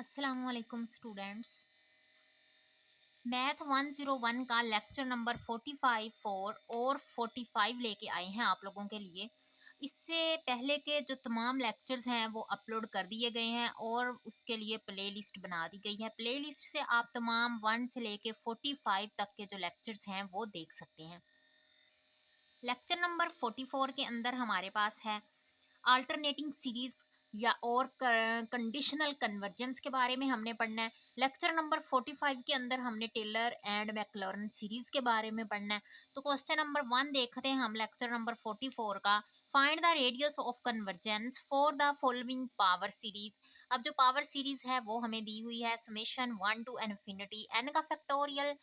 अस्सलामुअलैकुम students. Math 101 का lecture number 45 और 45 लेके आए हैं आप लोगों के लिए। इससे पहले के जो तमाम लेक्चर्स हैं वो अपलोड कर दिए गए हैं और उसके लिए प्लेलिस्ट बना दी गई है। प्लेलिस्ट से आप तमाम 1 से लेके 45 तक के जो लेक्चर्स हैं वो देख सकते हैं। लेक्चर नंबर 44 के अंदर हमारे पास है अल्टरनेटिंग सीरीज या और कंडीशनल कन्वर्जेंस के बारे में हमने पढ़ना है। लेक्चर नंबर 45 के अंदर हमने टेलर एंड मैक्लॉरन सीरीज के बारे में पढ़ना है। तो क्वेश्चन नंबर 1 देखते हैं हम लेक्चर नंबर 44 का। Find the radius of convergence for the following power series. अब जो पावर सीरीज है वो हमें दी हुई है समेशन 1 टू इन्फिनिटी n का फैक्टोरियल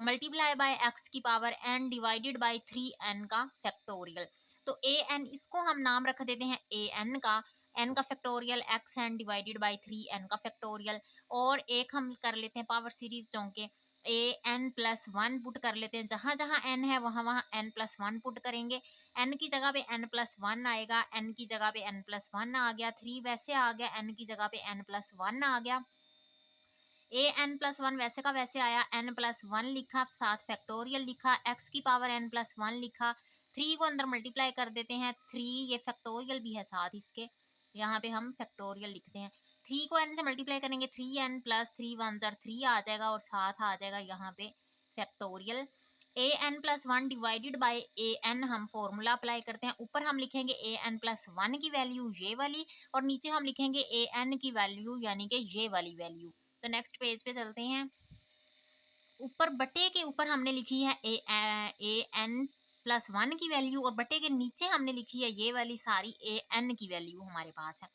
मल्टीप्लाई बाय एक्स की power n divided by 3n का फैक्टोरियल। तो ए एन इसको हम नाम रख देते हैं ए एन का, n का factorial x n divided by 3n का फैक्टोरियल। और एक हम कर लेते हैं पावर सीरीज चौंके a n plus one put कर लेते हैं। जहां जहां n है वहां वहां n प्लस वन पुट करेंगे। n की जगह पे n प्लस वन आएगा, n की जगह पे n प्लस वन आ गया, 3 वैसे आ गया, n की जगह पे n प्लस वन आ गया। ए एन प्लस वन वैसे का वैसे आया, एन प्लस वन लिखा, साथ फैक्टोरियल लिखा, एक्स की पावर एन प्लस वन लिखा। 3 को अंदर मल्टीप्लाई कर देते हैं, 3 ये फैक्टोरियल भी है साथ इसके, यहाँ पे हम फैक्टोरियल लिखते हैं। 3 को n से मल्टीप्लाई करेंगे, 3n प्लस 3 वन जार 3 आ जाएगा और साथ आ जाएगा यहाँ पे factorial. A n plus one divided by a n हम फॉर्मूला अप्लाई करते हैं। ऊपर हम लिखेंगे ए एन प्लस वन की वैल्यू ये वाली, और नीचे हम लिखेंगे ए एन की वैल्यू यानी कि ये वाली वैल्यू। तो नेक्स्ट पेज पे चलते हैं। ऊपर बटे के ऊपर हमने लिखी है ए एन प्लस वन की वैल्यू, और बटे के नीचे हमने लिखी है ये वाली सारी ए एन की वैल्यू हमारे पास है।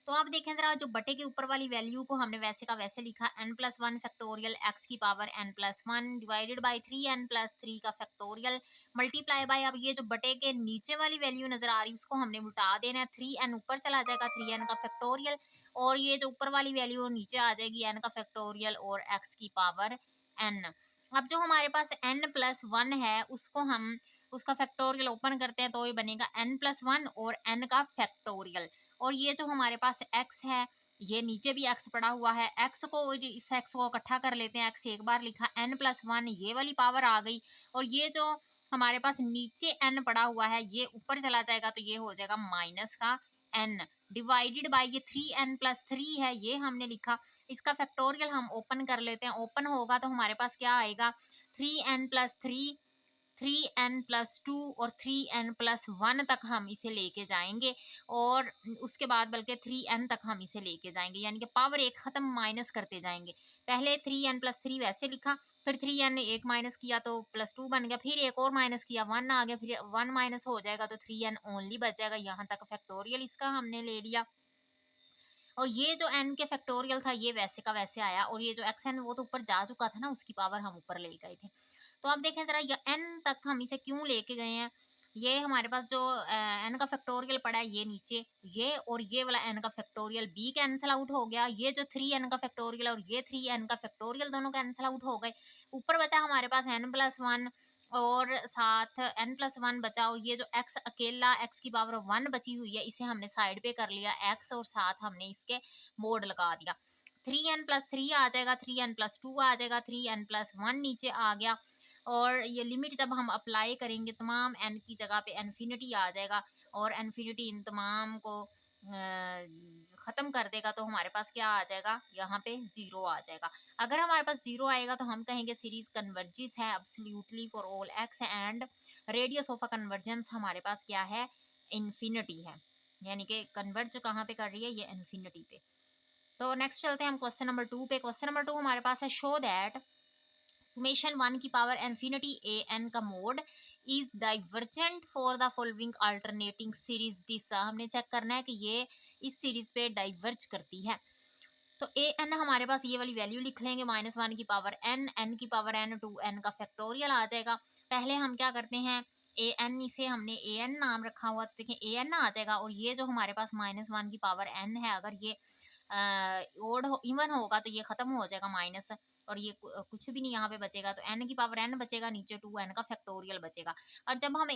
तो आप देखें जरा, जो बटे के ऊपर वाली वैल्यू को हमने वैसे का वैसे लिखा, n plus one factorial x की power n plus one divided by 3n plus 3 का फैक्टोरियल मल्टीप्लाई बाय, अब ये जो बटे के नीचे वाली वैल्यू नजर आ रही है उसको हमने उल्टा देना है, 3n ऊपर चला जाएगा, 3n का फैक्टोरियल, और ये जो ऊपर वाली वैल्यू नीचे आ जाएगी n का फैक्टोरियल और x की पावर n। अब जो हमारे पास n प्लस वन है उसको हम उसका फैक्टोरियल ओपन करते हैं तो ये बनेगा n प्लस वन और n का फैक्टोरियल। और ये जो हमारे पास x है, ये नीचे भी x पड़ा हुआ है, x को इस x को इकट्ठा कर लेते हैं, x एक बार लिखा, n प्लस वन ये वाली पावर आ गई, और ये जो हमारे पास नीचे n पड़ा हुआ है ये ऊपर चला जाएगा तो ये हो जाएगा माइनस का n डिवाइडेड बाय ये 3n प्लस 3 है ये हमने लिखा। इसका फैक्टोरियल हम ओपन कर लेते हैं, ओपन होगा तो हमारे पास क्या आएगा, 3n प्लस 3, 3n प्लस 2 और 3n प्लस वन तक हम इसे लेके जाएंगे, और उसके बाद बल्कि 3n तक हम इसे लेके जाएंगे, यानी कि पावर एक खत्म माइनस करते जाएंगे। पहले 3n प्लस 3 वैसे लिखा, फिर 3n एक माइनस किया तो प्लस 2 बन गया, फिर एक और माइनस किया 1 आ गया, फिर 1 माइनस हो जाएगा तो 3n ओनली बच जाएगा। यहाँ तक फैक्टोरियल इसका हमने ले लिया, और ये जो n के फैक्टोरियल था ये वैसे का वैसे आया, और ये जो xn वो तो ऊपर जा चुका था ना, उसकी पावर हम ऊपर ले गए थे। तो आप देखें जरा, ये n तक हम इसे क्यों लेके गए हैं। ये हमारे पास जो n का फैक्टोरियल पड़ा है ये नीचे, ये और ये वाला n का फैक्टोरियल b कैंसिल आउट हो गया, ये जो 3n का फैक्टोरियल और ये 3n का फैक्टोरियल दोनों कैंसिल आउट हो गए। ऊपर बचा हमारे पास n प्लस वन और साथ n प्लस वन बचा, और ये जो x अकेला x की पावर वन बची हुई है इसे हमने साइड पे कर लिया x, और साथ हमने इसके मोड लगा दिया। 3n प्लस थ्री आ जाएगा, 3n प्लस टू आ जाएगा, 3n प्लस वन नीचे आ गया, और ये लिमिट जब हम अप्लाई करेंगे तमाम n की जगह पे इन्फिनिटी आ जाएगा, और इन्फिनिटी इन तमाम को खत्म कर देगा तो हमारे पास क्या आ जाएगा, यहाँ पे जीरो आ जाएगा। अगर हमारे पास जीरो आएगा तो हम कहेंगे सीरीज कन्वर्जेस है absolutely for all x, and radius of a convergence हमारे पास क्या है, इन्फिनिटी है, यानी कि कन्वर्ज कहाँ पे कर रही है, ये इन्फिनिटी पे। तो नेक्स्ट चलते हैं हम क्वेश्चन नंबर 2 पे। क्वेश्चन नंबर 2 हमारे पास है, शो दैट सुमेशन 1 की पावर इन्फिनिटी ए एन का mode is divergent for the following alternating series this. हमने चेक करना है कि ये इस सीरीज पे डाइवर्ज करती है। तो ए एन हमारे पास ये वाली वैल्यू लिख लेंगे, माइनस वन की पावर एन, एन की पावर एन, टू एन का फैक्टोरियल आ जाएगा। पहले हम क्या करते हैं, ए एन इसे हमने ए एन नाम रखा हुआ, देखें ए एन आ जाएगा, और ये जो हमारे पास माइनस वन की पावर एन है, अगर ये ओड इवन होगा तो ये खत्म हो जाएगा माइनस, और ये कुछ भी नहीं यहाँ पे बचेगा, तो n की पावर n बचेगा, नीचे 2n का फैक्टोरियल बचेगा। और जब हम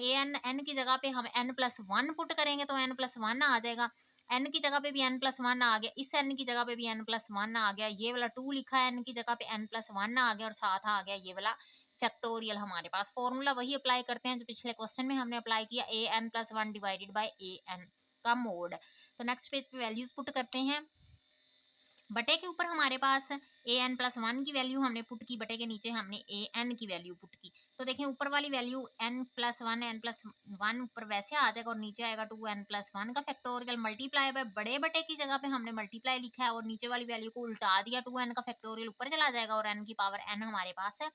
n की जगह पे हम n+1 पुट करेंगे तो n+1 आ जाएगा, n की जगह पे भी n+1 आ गया, इस n की जगह पे भी n+1 आ गया, ये वाला 2 लिखा है n की जगह पे n+1 आ गया, और साथ आ गया ये वाला फैक्टोरियल। हमारे पास फॉर्मूला वही अप्लाई करते हैं जो पिछले क्वेश्चन में हमने अप्लाई किया, an+1 डिवाइडेड बाय an का मोड। तो नेक्स्ट पेज पे वैल्यूज पुट करते हैं। बटे के ऊपर हमारे पास an+1 की वैल्यू हमने पुट की, बटे के नीचे हमने an की वैल्यू पुट की। तो देखें ऊपर वाली वैल्यू n+1 ऊपर वैसे आ जाएगा, और नीचे आएगा 2n+1 का फैक्टोरियल मल्टीप्लाई बाय, बड़े बटे की जगह पे हमने मल्टीप्लाई लिखा है और नीचे वाली वैल्यू को उल्टा दिया, 2n का फैक्टोरियल ऊपर चला जाएगा और n की पावर n हमारे पास है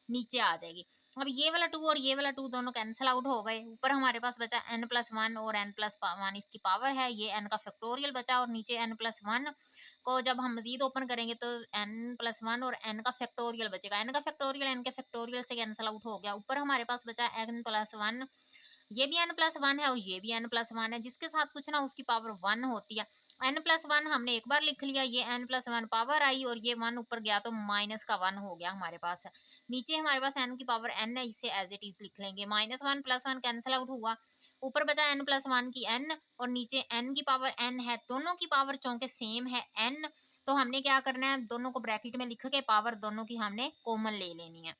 नीचे आ जाएगी। अब ये वाला 2 और ये वाला 2 दोनों कैंसिल आउट हो गए, ऊपर हमारे पास बचा n+1 और n+1 इसकी पावर है, ये n का फैक्टोरियल बचा, और नीचे n+1 को जब हम मजीद ओपन करेंगे तो n+1 और n का फैक्टोरियल बचेगा, n का फैक्टोरियल n के फैक्टोरियल से कैंसिल आउट हो गया, ऊपर हमारे पास बचा n+1, ये भी n+1 है और ये भी n+1 है, जिसके साथ कुछ ना उसकी पावर 1 होती है। n+1 हमने एक बार लिख लिया, ये n+1 पावर आई और ये 1 ऊपर गया तो माइनस का 1 हो गया हमारे पास। नीचे हमारे पास n की पावर n है, इसे एज इट इज लिख लेंगे, -1 +1 कैंसिल आउट हुआ, ऊपर बचा n+1 की n और नीचे n की पावर n है, दोनों की पावर चूंकि सेम है n, तो हमने क्या करना है, दोनों को ब्रैकेट में लिख के पावर दोनों की हमने कॉमन ले लेनी है।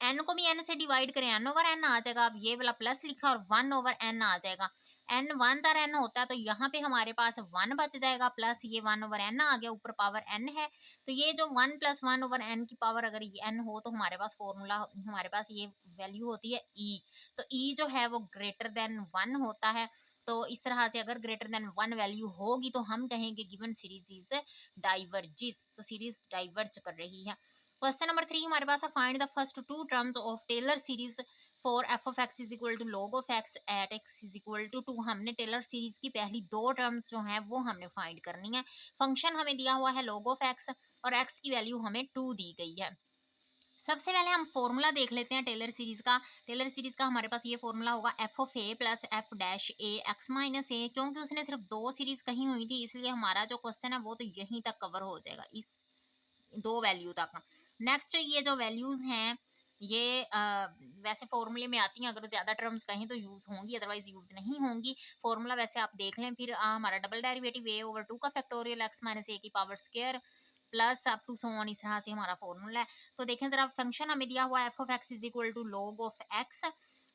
n को भी n से डिवाइड करें, n/n आ जाएगा, अब ये वाला प्लस लिखा और 1/n आ जाएगा, n 1 जार n होता है तो यहाँ पे हमारे पास 1 बच जाएगा, प्लस ये 1/n आ गया, ऊपर पावर n है, तो ये जो 1 + 1/n की पावर अगर ये n हो तो हमारे पास फॉर्मूला, हमारे पास ये वैल्यू होती है e, तो e जो है वो ग्रेटर देन 1 होता है। तो इस तरह से अगर ग्रेटर देन 1 वैल्यू होगी तो हम कहेंगे गिवन सीरीज इज डाइवर्जिस, तो सीरीज डाइवर्ज कर रही है। क्वेश्चन नंबर 3 हमारे पास है, find the first two terms of Taylor series for f of x is equal to log of x at x is equal to 2। हमने टेलर सीरीज की पहली दो टर्म्स जो हैं वो हमने फाइंड करनी है। फंक्शन हमें दिया हुआ है लॉग ऑफ एक्स और एक्स की वैल्यू हमें 2 दी गई है। सबसे पहले हम फॉर्मूला देख लेते हैं टेलर सीरीज का। टेलर सीरीज का हमारे पास ये फॉर्मूला होगा f of a plus f dash a x minus a, क्योंकि उसने सिर्फ दो सीरीज कही हुई थी इसलिए हमारा जो क्वेश्चन है वो तो यहीं तक कवर हो जाएगा, इस दो वैल्यू तक। नेक्स्ट ये जो वैल्यूज हैं ये वैसे फॉर्मूले में आती हैं, अगर ज्यादा टर्म्स कहें तो यूज होंगी, अदरवाइज यूज नहीं होंगी। फॉर्मूला वैसे आप देख लें, फिर हमारा डबल डेरिवेटिव a ओवर 2 का फैक्टोरियल x माइनस a की power square plus up to so on, इस तरह से हमारा फॉर्मूला है। तो देखें जरा, फंक्शन हमें दिया हुआ है f of x is equal to log of x.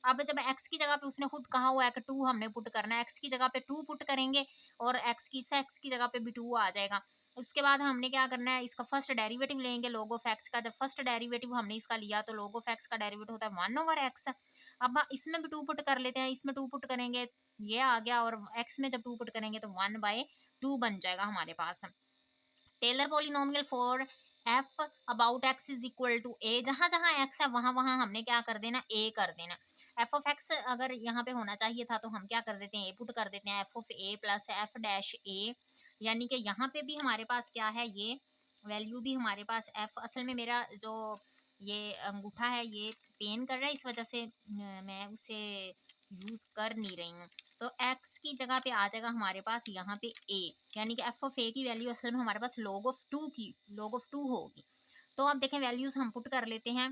अब जब x की जगह पे उसने खुद कहा हुआ है कि 2 हमने पुट करना है, x की जगह पे 2 पुट करेंगे और x की जगह पे भी 2 आ जाएगा। उसके बाद हमने क्या करना है, इसका फर्स्ट डेरिवेटिव लेंगे लॉग ऑफ एक्स का। जब फर्स्ट डेरिवेटिव हमने इसका लिया तो लॉग ऑफ एक्स का डेरिवेटिव होता है 1/x। अब इसमें भी 2 पुट कर लेते हैं, इसमें 2 पुट करेंगे ये आ गया, और x में जब 2 पुट करेंगे तो 1/2 बन जाएगा हमारे पास। Taylor polynomial for f about x is equal to a, जहां जहां एक्स है वहां वहां हमने क्या कर देना, ए कर देना। एफ ऑफ एक्स अगर यहाँ पे होना चाहिए था तो हम क्या कर देते हैं, ए पुट कर देते हैं, f of a plus f dash a, यानी कि यहाँ पे भी हमारे पास क्या है, ये वैल्यू भी हमारे पास एफ, असल में मेरा जो ये अंगूठा है ये पेन कर रहा है, इस वजह से मैं उसे यूज कर नहीं रही हूँ। तो x की जगह पे आ जाएगा हमारे पास यहाँ पे a, यानी कि f ऑफ a की वैल्यू असल में हमारे पास log ऑफ 2 होगी। तो अब देखें वैल्यूज हम पुट कर लेते हैं,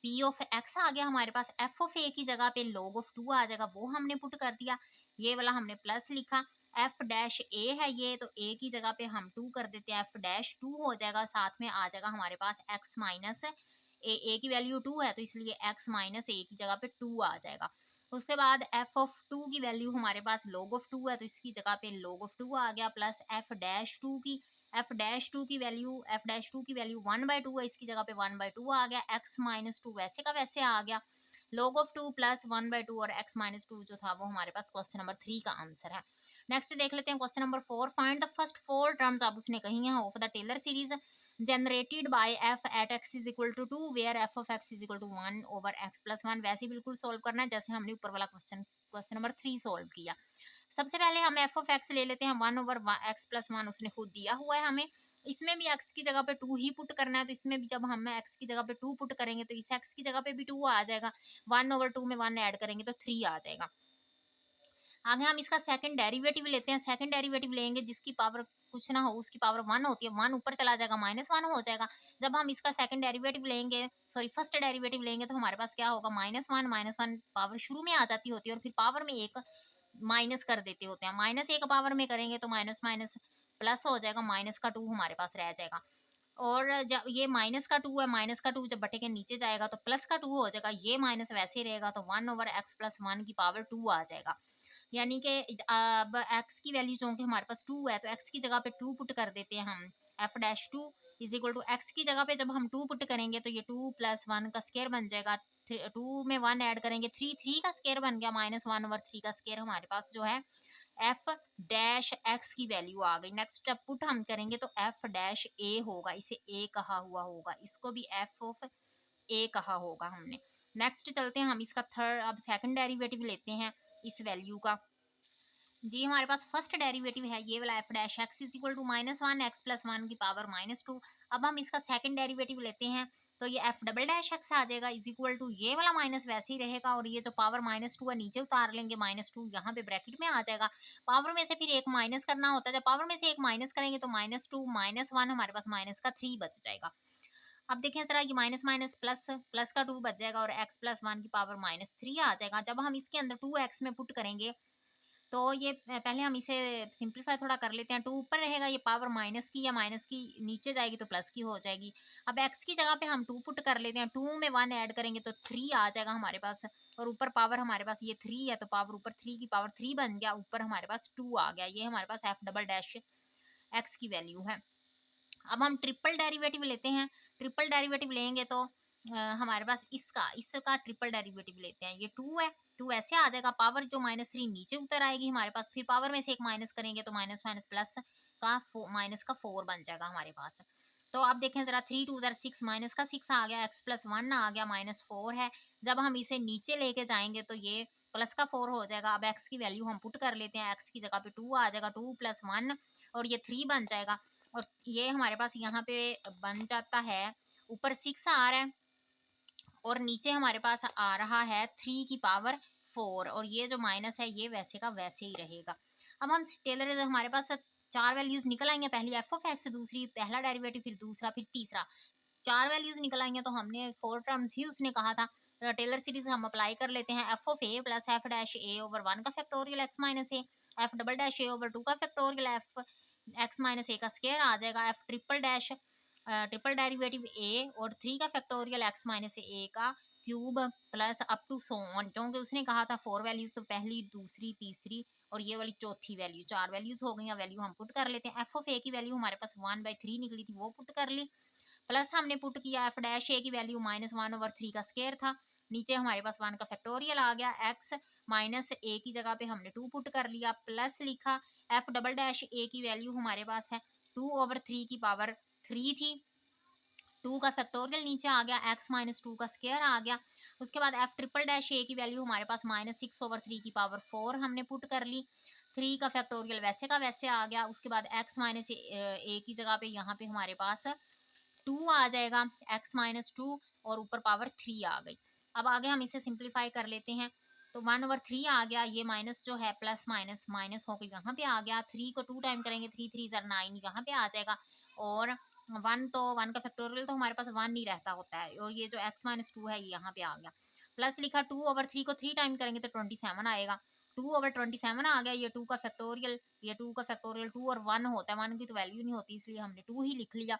p ऑफ x आ गया हमारे पास, f ऑफ a की जगह पे log ऑफ 2 आ जाएगा, वो हमने पुट कर दिया, ये वाला हमने प्लस लिखा। f डैश a है ये, तो a की जगह पे हम 2 कर देते हैं, f डैश 2 हो जाएगा, साथ में आ जाएगा हमारे पास x माइनस a की वैल्यू 2 है तो इसलिए x माइनस a की जगह पे 2 आ जाएगा। उसके बाद f ऑफ 2 की वैल्यू हमारे पास log ऑफ 2 है तो इसकी जगह पे log ऑफ 2 आ गया, प्लस f डैश 2 की वैल्यू 1/2 है, इसकी जगह पे 1/2 आ गया, x माइनस 2 वैसे का वैसे आ गया, log ऑफ 2 प्लस 1/2 और x माइनस 2 जो था वो हमारे पास क्वेश्चन नंबर 3 का आंसर है। नेक्स्ट देख लेते हैं question number 4, find the first 4 terms, अब उसने कही है of the Taylor series generated by f at x is equal to 2 where f of x is equal to 1/x+1। वैसे बिल्कुल सोल्व करना है जैसे हमने ऊपर वाला क्वेश्चन नंबर 3 सोल्व किया। सबसे पहले हम f ऑफ x ले लेते हैं, 1/x+1 उसने खुद दिया हुआ है हमें, इसमें भी x की जगह पे 2 ही पुट करना है, तो इसमें भी जब हम x की जगह पे 2 पुट करेंगे तो इस x की जगह पे भी 2 आ जाएगा, 1/2 में 1 ऐड करेंगे तो 3 आ जाएगा। आगे हम इसका सेकंड डेरिवेटिव लेते हैं, सेकंड डेरिवेटिव लेंगे जिसकी पावर कुछ ना हो उसकी पावर 1 होती है, 1 ऊपर चला जाएगा -1 हो जाएगा। जब हम इसका सेकंड डेरिवेटिव लेंगे, सॉरी फर्स्ट डेरिवेटिव लेंगे, तो हमारे पास क्या होगा -1 पावर शुरू में आ जाती होती है और फिर पावर में एक माइनस कर देते होते हैं। माइनस एक पावर में करेंगे तो माइनस माइनस प्लस हो जाएगा, माइनस का 2 हमारे पास रह जाएगा। और जब ये माइनस का 2 है, माइनस का 2 जब बटे के नीचे जाएगा तो प्लस का 2 हो जाएगा, ये माइनस वैसे ही रहेगा, तो 1/x+1 की पावर 2 आ जाएगा। यानी कि अब x की वैल्यू जो कि हमारे पास 2 है, तो x की जगह पे 2 पुट कर देते हैं हम। f-2 is equal to x की जगह पे जब हम 2 पुट करेंगे तो ये 2 + 1 का स्क्वायर बन जाएगा। 2 में 1 ऐड करेंगे, 3 का स्क्वायर बन गया, -1/3 का स्क्वायर हमारे पास जो है f-x की वैल्यू आ गई। नेक्स्ट जब पुट हम करेंगे तो f-a होगा, इसे a कहा हुआ होगा, इसको भी f ऑफ a कहा होगा हमने। नेक्स्ट चलते हैं हम इसका थर्ड, अब सेकंड डेरिवेटिव लेते हैं इस वैल्यू का। जी हमारे पास फर्स्ट डेरिवेटिव है ये वाला f'(x) is equal to -1x+1 की पावर -2। अब हम इसका सेकंड डेरिवेटिव लेते हैं तो ये f'(x) आ जाएगा इज इक्वल टू ये वाला माइनस वैसे ही रहेगा, और ये जो पावर -2 है नीचे उतार लेंगे, -2 यहाँ पे ब्रैकेट में आ जाएगा। पावर में से फिर एक माइनस करना होता है, जब पावर में से एक माइनस करेंगे तो -2 -1 हमारे पास माइनस का 3 बच जाएगा। अब देखें जरा, ये माइनस माइनस प्लस, प्लस का 2 बच जाएगा और x+1 की पावर -3 आ जाएगा। जब हम इसके अंदर 2x में पुट करेंगे तो ये पहले हम इसे सिंपलीफाई थोड़ा कर लेते हैं। 2 ऊपर रहेगा, ये पावर माइनस की या माइनस की नीचे जाएगी तो प्लस की हो जाएगी। अब x की जगह पे हम 2 पुट कर लेते हैं, 2 में 1 ऐड करेंगे तो 3 आ जाएगा हमारे पास, और ऊपर पावर हमारे पास ये 3 है, तो पावर ऊपर 3 की पावर 3 बन गया, ऊपर हमारे पास 2 आ गया। ये हमारे पास f'(x) की वैल्यू है। अब हम ट्रिपल डेरिवेटिव लेते हैं। ट्रिपल डेरिवेटिव लेंगे तो हमारे पास इसका ट्रिपल डेरिवेटिव लेते हैं। ये 2 है, 2 ऐसे आ जाएगा, पावर जो -3 नीचे उतर आएगी हमारे पास, फिर पावर में से एक माइनस करेंगे तो माइनस माइनस प्लस का माइनस का 4 बन जाएगा हमारे पास। तो अब देखें जरा, 3 2 6, माइनस का 6 आ गया, x+1 आ गया, -4 है। जब हम इसे नीचे लेके जाएंगे तो ये प्लस का 4 हो जाएगा। अब x की वैल्यू हम पुट कर लेते हैं, x की जगह पे 2 आ जाएगा, 2 + 1 और ये 3 बन जाएगा, और ये हमारे पास यहाँ पे बन जाता है, ऊपर 6 आ रहा है और नीचे हमारे पास आ रहा है 3 की पावर 4, और ये जो माइनस है ये वैसे का वैसे ही रहेगा। अब हम टेलर हमारे पास 4 वैल्यूज निकल आएंगे, पहली f(x), दूसरी पहला डेरिवेटिव, फिर दूसरा, फिर तीसरा। 4 वैल्यूज निकल आएंगे तो हमने 4 टर्म्स ही उसने कहा था। टेलर सीरीज हम अप्लाई कर लेते हैं। f(a) + f'(a/1 का फैक्टोरियल x - a, f'(a/2 का फैक्टोरियल x - a का स्क्वायर आ जाएगा, f ट्रिपल डेरिवेटिव a और 3 का फैक्टोरियल x - a का cube plus up to so on, क्योंकि उसने कहा था 4 वैल्यूज, तो पहली, दूसरी, तीसरी और ये वाली चौथी वैल्यू, 4 वैल्यूज हो गई। वैल्यू हम पुट कर लेते हैं। f(a) की वैल्यू हमारे पास 1/3 निकली थी, वो पुट कर ली, प्लस हमने पुट किया f'(a) की वैल्यू -1/3 का स्क्वायर था, नीचे हमारे पास 1 का फैक्टोरियल आ गया, x - a की जगह पे हमने 2 पुट कर लिया, प्लस लिखा f'(a) की वैल्यू हमारे पास है 2/3 की पावर 3 थी, 2 का फैक्टोरियल नीचे आ गया, x - 2 का स्क्वायर आ गया। उसके बाद f'(a) की वैल्यू हमारे पास -6/3 की पावर 4 हमने पुट कर ली, 3 का फैक्टोरियल वैसे का वैसे आ गया। उसके बाद x - a की जगह पे यहाँ पे हमारे पास 2 आ जाएगा, x - 2 और ऊपर पावर 3 आ गई। अब आगे हम इसे सिंप्लीफाई कर लेते हैं, तो 1/3 आ गया, ये माइनस जो है प्लस माइनस माइनस होकर यहाँ पे आ गया, 3 को 2 टाइम करेंगे, 3 3 9 यहाँ पे आ जाएगा, और 1 तो 1 का फैक्टोरियल तो हमारे पास 1 ही रहता होता है, और ये जो x - 2 है ये यहाँ पे आ गया, प्लस लिखा 2/3 को 3 टाइम करेंगे तो 27 आएगा, 2/27 आ गया। ये 2 का फैक्टोरियल, ये 2 का फैक्टोरियल 2 और 1 होता है, 1 की तो वैल्यू नहीं होती, इसलिए हमने 2 ही लिख लिया।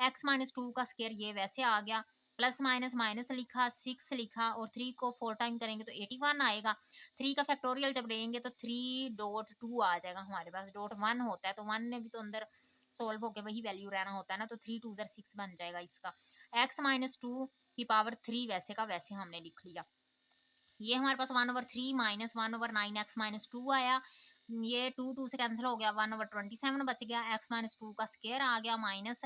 x - 2 का स्क्वायर ये वैसे आ गया, प्लस माइनस माइनस लिखा, 6 लिखा, और 3 को 4 टाइम करेंगे तो 81 आएगा। 3 का फैक्टोरियल जब लेंगे तो 3.2 आ जाएगा हमारे पास, डॉट 1 होता है तो 1 ने भी तो अंदर सोल्व होके वही वैल्यू रहना होता है ना, तो 3 2 6 बन जाएगा इसका। x - 2 की पावर 3 वैसे का वैसे हमने लिख लिया। ये हमारे पास 1/3 -1/9 x - 2 आया, ये 2 2 से कैंसिल हो गया, 1/27 बच गया, x - 2 का स्क्वायर आ गया माइनस,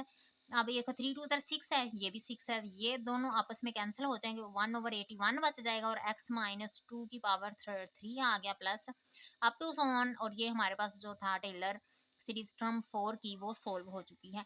अब ये 3 2 6 है, ये भी 6 है, ये दोनों आपस में कैंसिल हो जाएंगे, 1/81 बच जाएगा, और x - 2 की पावर 3 आ गया, plus up to so on, और ये हमारे पास जो था टेलर सीरीज टर्म 4 की वो सोल्व हो चुकी है।